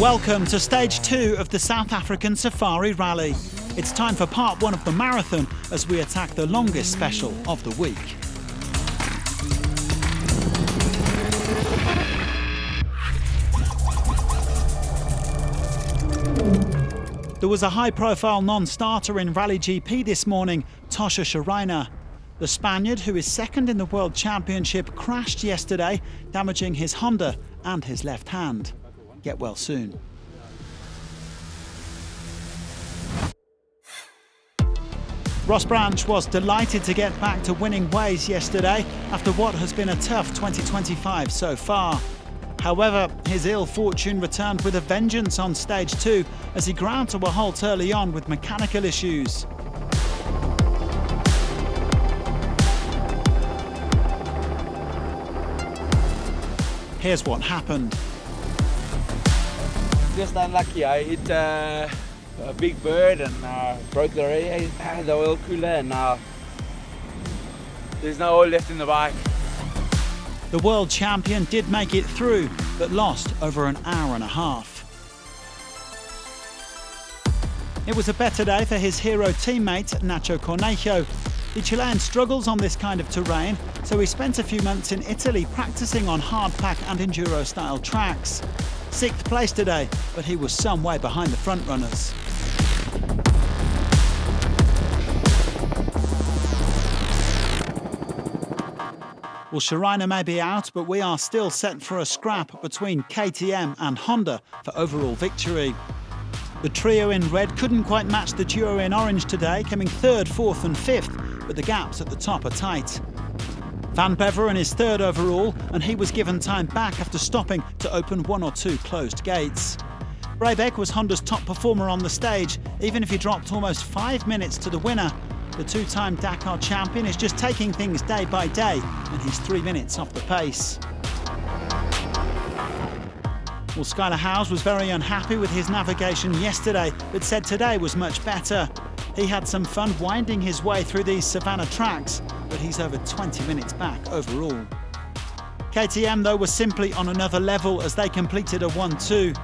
Welcome to stage 2 of the South African Safari Rally. It's time for part 1 of the marathon as we attack the longest special of the week. There was a high-profile non-starter in Rally GP this morning, Tosha Sharina. The Spaniard, who is second in the World Championship, crashed yesterday, damaging his Honda and his left hand. Get well soon. Ross Branch was delighted to get back to winning ways yesterday after what has been a tough 2025 so far. However, his ill fortune returned with a vengeance on stage 2 as he ground to a halt early on with mechanical issues. Here's what happened. Just unlucky. I hit a big bird and broke the radiator, the oil cooler, and now there's no oil left in the bike. The world champion did make it through, but lost over an hour and a half. It was a better day for his hero teammate, Nacho Cornejo. The Chilean struggles on this kind of terrain, so he spent a few months in Italy practicing on hardpack and enduro-style tracks. 6th place today, but he was some way behind the front runners. Well, Sharina may be out, but we are still set for a scrap between KTM and Honda for overall victory. The trio in red couldn't quite match the duo in orange today, coming 3rd, 4th and 5th, but the gaps at the top are tight. Van Beveren is 3rd overall, and he was given time back after stopping to open 1 or 2 closed gates. Brabeck was Honda's top performer on the stage, even if he dropped almost 5 minutes to the winner. The 2-time Dakar champion is just taking things day by day, and he's 3 minutes off the pace. Well, Skylar Howes was very unhappy with his navigation yesterday, but said today was much better. He had some fun winding his way through these savannah tracks, but he's over 20 minutes back overall. KTM, though, was simply on another level as they completed a 1-2.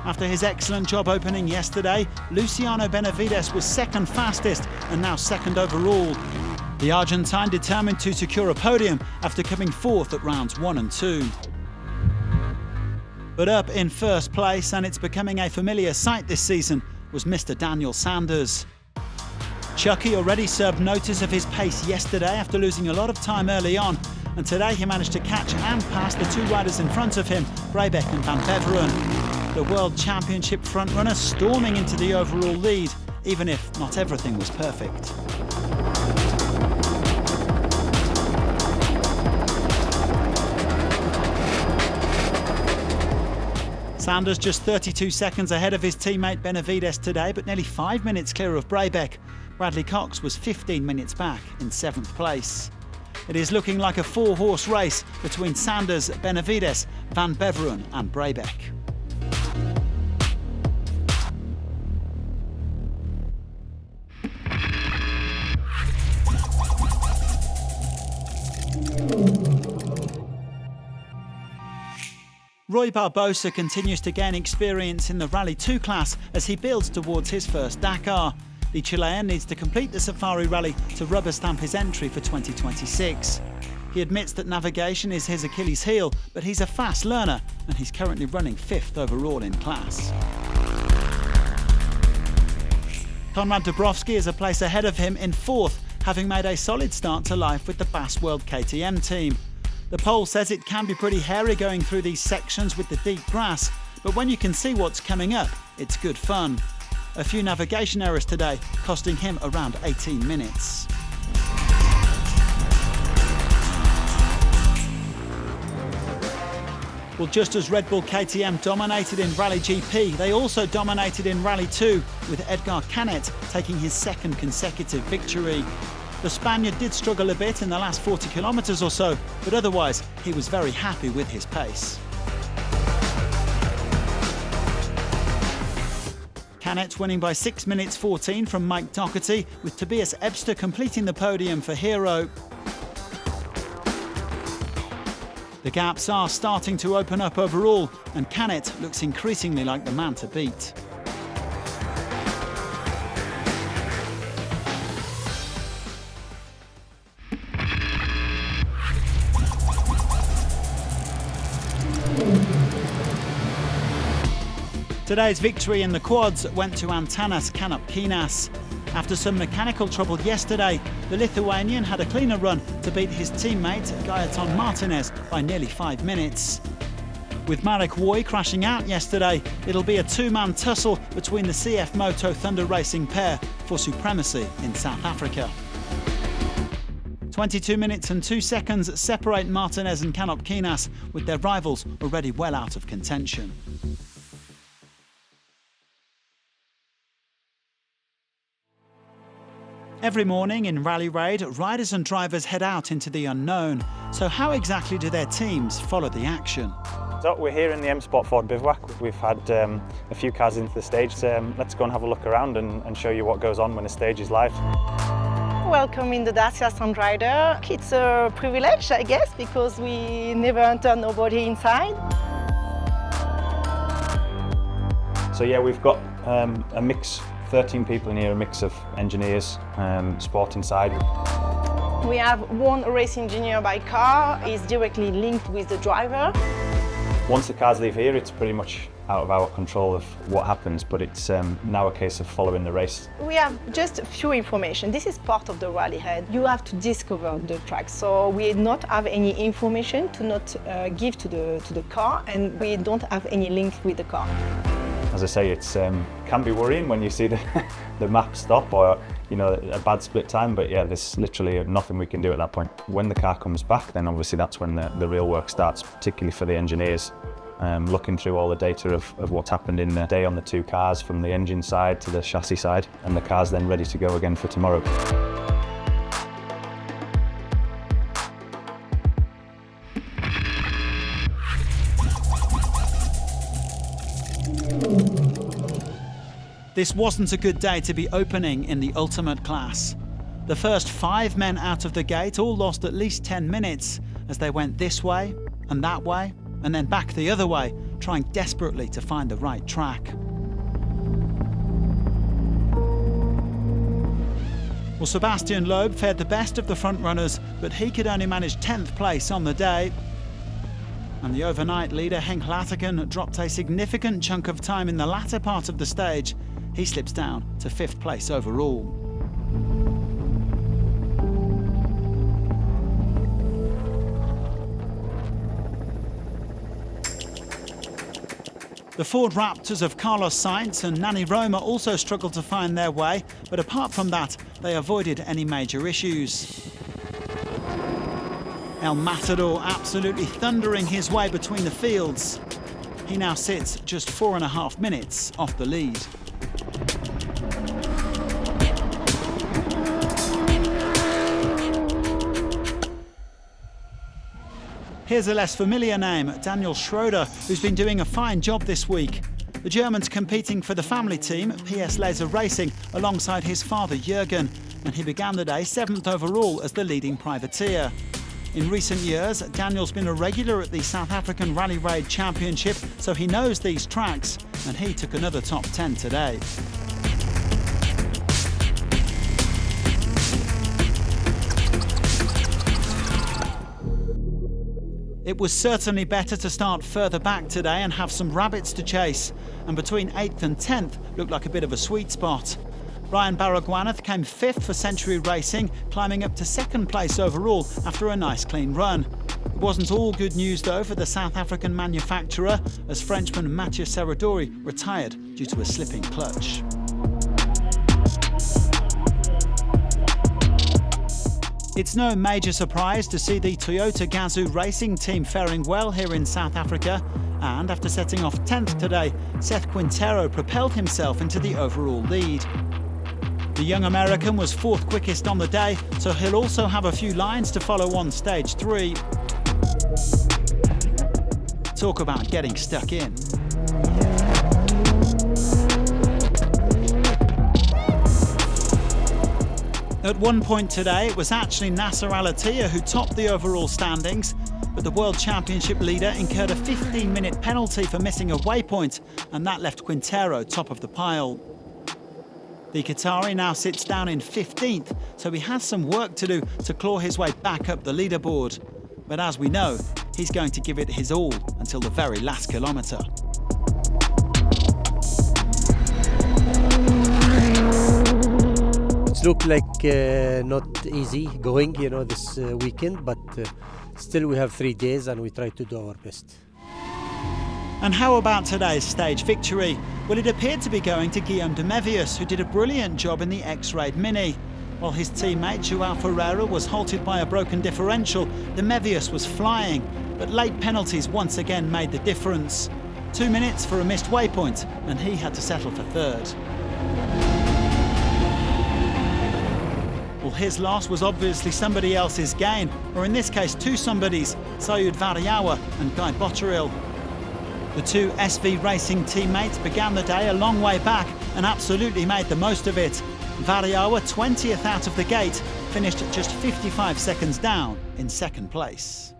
After his excellent job opening yesterday, Luciano Benavides was 2nd fastest and now 2nd overall. The Argentine determined to secure a podium after coming 4th at rounds 1 and 2. But up in 1st place, and it's becoming a familiar sight this season, was Mr. Daniel Sanders. Chucky already served notice of his pace yesterday after losing a lot of time early on, and today he managed to catch and pass the 2 riders in front of him, Brabeck and Van Beveren. The World Championship frontrunner storming into the overall lead, even if not everything was perfect. Sanders just 32 seconds ahead of his teammate Benavides today, but nearly 5 minutes clear of Brabeck. Bradley Cox was 15 minutes back in 7th place. It is looking like a 4-horse race between Sanders, Benavides, Van Beveren and Brabeck. Roy Barbosa continues to gain experience in the Rally 2 class as he builds towards his first Dakar. The Chilean needs to complete the Safari Rally to rubber stamp his entry for 2026. He admits that navigation is his Achilles heel, but he's a fast learner and he's currently running 5th overall in class. Konrad Dabrowski is a place ahead of him in 4th, having made a solid start to life with the Bass World KTM team. The Pole says it can be pretty hairy going through these sections with the deep grass, but when you can see what's coming up, it's good fun. A few navigation errors today, costing him around 18 minutes. Well, just as Red Bull KTM dominated in Rally GP, they also dominated in Rally 2, with Edgar Canet taking his 2nd consecutive victory. The Spaniard did struggle a bit in the last 40 kilometres or so, but otherwise he was very happy with his pace. Canet winning by 6 minutes 14 from Mike Doherty, with Tobias Ebster completing the podium for Hero. The gaps are starting to open up overall, and Canet looks increasingly like the man to beat. Today's victory in the quads went to Antanas Kanopkinas. After some mechanical trouble yesterday, the Lithuanian had a cleaner run to beat his teammate Gaetan Martinez by nearly 5 minutes. With Marek Woy crashing out yesterday, it'll be a two-man tussle between the CF Moto Thunder Racing pair for supremacy in South Africa. 22 minutes and 2 seconds separate Martinez and Kanopkinas, with their rivals already well out of contention. Every morning in Rally Raid, riders and drivers head out into the unknown. So how exactly do their teams follow the action? So we're here in the M Sport Ford bivouac. We've had a few cars into the stage. Let's go and have a look around and show you what goes on when the stage is live. Welcome in the Dacia Sound Rider. It's a privilege, I guess, because we never enter nobody inside. So yeah, we've got a mix. 13 people in here, a mix of engineers, sport inside. We have one race engineer by car. He's directly linked with the driver. Once the cars leave here, it's pretty much out of our control of what happens, but it's now a case of following the race. We have just a few information. This is part of the rally head. You have to discover the track, so we don't have any information to not give to the car, and we don't have any link with the car. As I say, it's can be worrying when you see the map stop or a bad split time, but yeah, there's literally nothing we can do at that point. When the car comes back, then obviously that's when the real work starts, particularly for the engineers, looking through all the data of what's happened in the day on the two cars, from the engine side to the chassis side, and the car's then ready to go again for tomorrow. This wasn't a good day to be opening in the ultimate class. The first 5 men out of the gate all lost at least 10 minutes as they went this way and that way and then back the other way, trying desperately to find the right track. Well, Sebastian Loeb fared the best of the front runners, but he could only manage 10th place on the day. And the overnight leader, Henk Laterken, dropped a significant chunk of time in the latter part of the stage. He slips down to 5th place overall. The Ford Raptors of Carlos Sainz and Nani Roma also struggled to find their way, but apart from that, they avoided any major issues. El Matador absolutely thundering his way between the fields. He now sits just 4.5 minutes off the lead. Here's a less familiar name, Daniel Schroeder, who's been doing a fine job this week. The German's competing for the family team, PS Laser Racing, alongside his father Jürgen, and he began the day 7th overall as the leading privateer. In recent years, Daniel's been a regular at the South African Rally Raid Championship, so he knows these tracks, and he took another top 10 today. It was certainly better to start further back today and have some rabbits to chase, and between 8th and 10th looked like a bit of a sweet spot. Ryan Baragwanath came 5th for Century Racing, climbing up to 2nd place overall after a nice clean run. It wasn't all good news though for the South African manufacturer, as Frenchman Mathieu Serradori retired due to a slipping clutch. It's no major surprise to see the Toyota Gazoo racing team faring well here in South Africa, and after setting off 10th today, Seth Quintero propelled himself into the overall lead. The young American was 4th quickest on the day, so he'll also have a few lines to follow on stage 3. Talk about getting stuck in. At one point today, it was actually Nasser al-Attiyah who topped the overall standings, but the World Championship leader incurred a 15-minute penalty for missing a waypoint, and that left Quintero top of the pile. The Qatari now sits down in 15th, so he has some work to do to claw his way back up the leaderboard. But as we know, he's going to give it his all until the very last kilometre. It looked like not easy going, this weekend, but still we have 3 days and we try to do our best. And how about today's stage victory? Well, it appeared to be going to Guillaume de Mévius, who did a brilliant job in the X-Raid Mini. While his teammate João Ferreira was halted by a broken differential, de Mévius was flying, but late penalties once again made the difference. 2 minutes for a missed waypoint, and he had to settle for third. Well, his loss was obviously somebody else's gain, or in this case two somebodies, Sayud Variawa and Guy Botterill. The two SV Racing teammates began the day a long way back and absolutely made the most of it. Variawa, 20th out of the gate, finished just 55 seconds down in second place.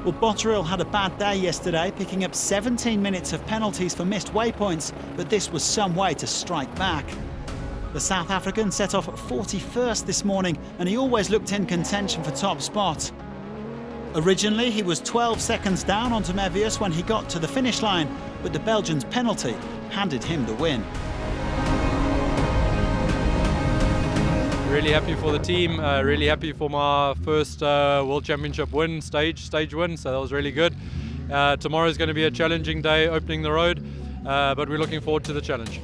Well, Botterill had a bad day yesterday, picking up 17 minutes of penalties for missed waypoints, but this was some way to strike back. The South African set off 41st this morning, and he always looked in contention for top spot. Originally, he was 12 seconds down on de Mévius when he got to the finish line, but the Belgian's penalty handed him the win. Really happy for the team, really happy for my first World Championship win, stage win, so that was really good. Tomorrow is going to be a challenging day opening the road, but we're looking forward to the challenge.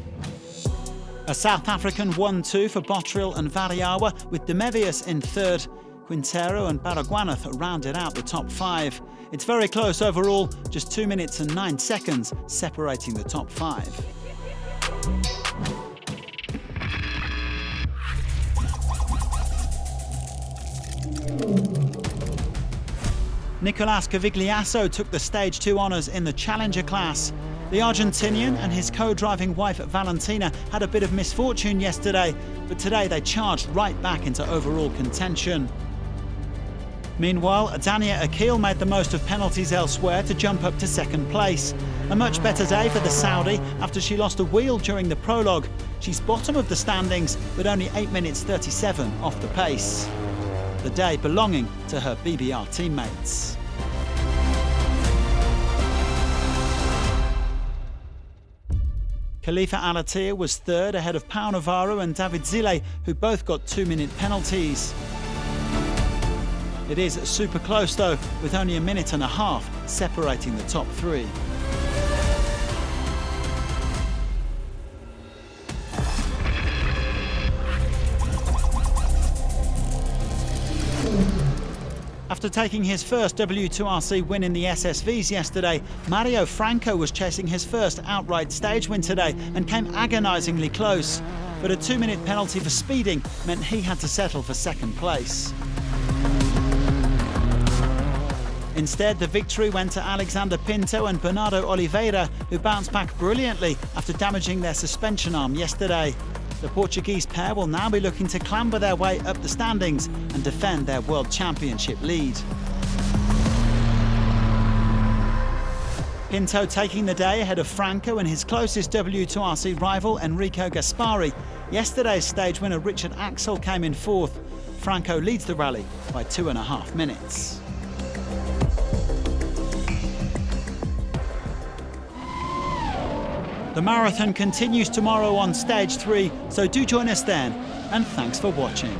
A South African 1-2 for Botterill and Variawa, with de Mévius in third. Quintero and Baragwanath rounded out the top 5. It's very close overall, just 2 minutes and 9 seconds separating the top 5. Nicolas Cavigliasso took the Stage 2 honours in the Challenger class. The Argentinian and his co-driving wife Valentina had a bit of misfortune yesterday, but today they charged right back into overall contention. Meanwhile, Dania Akil made the most of penalties elsewhere to jump up to second place. A much better day for the Saudi after she lost a wheel during the prologue. She's bottom of the standings, but only 8 minutes 37 off the pace. The day belonging to her BBR teammates. Khalifa al-Attiyah was third ahead of Pau Navarro and David Zille, who both got 2-minute penalties. It is super close though, with only a minute and a half separating the top 3. After taking his first W2RC win in the SSVs yesterday, Mario Franco was chasing his first outright stage win today and came agonisingly close. But a 2-minute penalty for speeding meant he had to settle for second place. Instead, the victory went to Alexander Pinto and Bernardo Oliveira, who bounced back brilliantly after damaging their suspension arm yesterday. The Portuguese pair will now be looking to clamber their way up the standings and defend their World Championship lead. Pinto taking the day ahead of Franco and his closest W2RC rival Enrico Gaspari. Yesterday's stage winner Richard Axel came in fourth. Franco leads the rally by 2.5 minutes. The marathon continues tomorrow on Stage 3, so do join us then, and thanks for watching.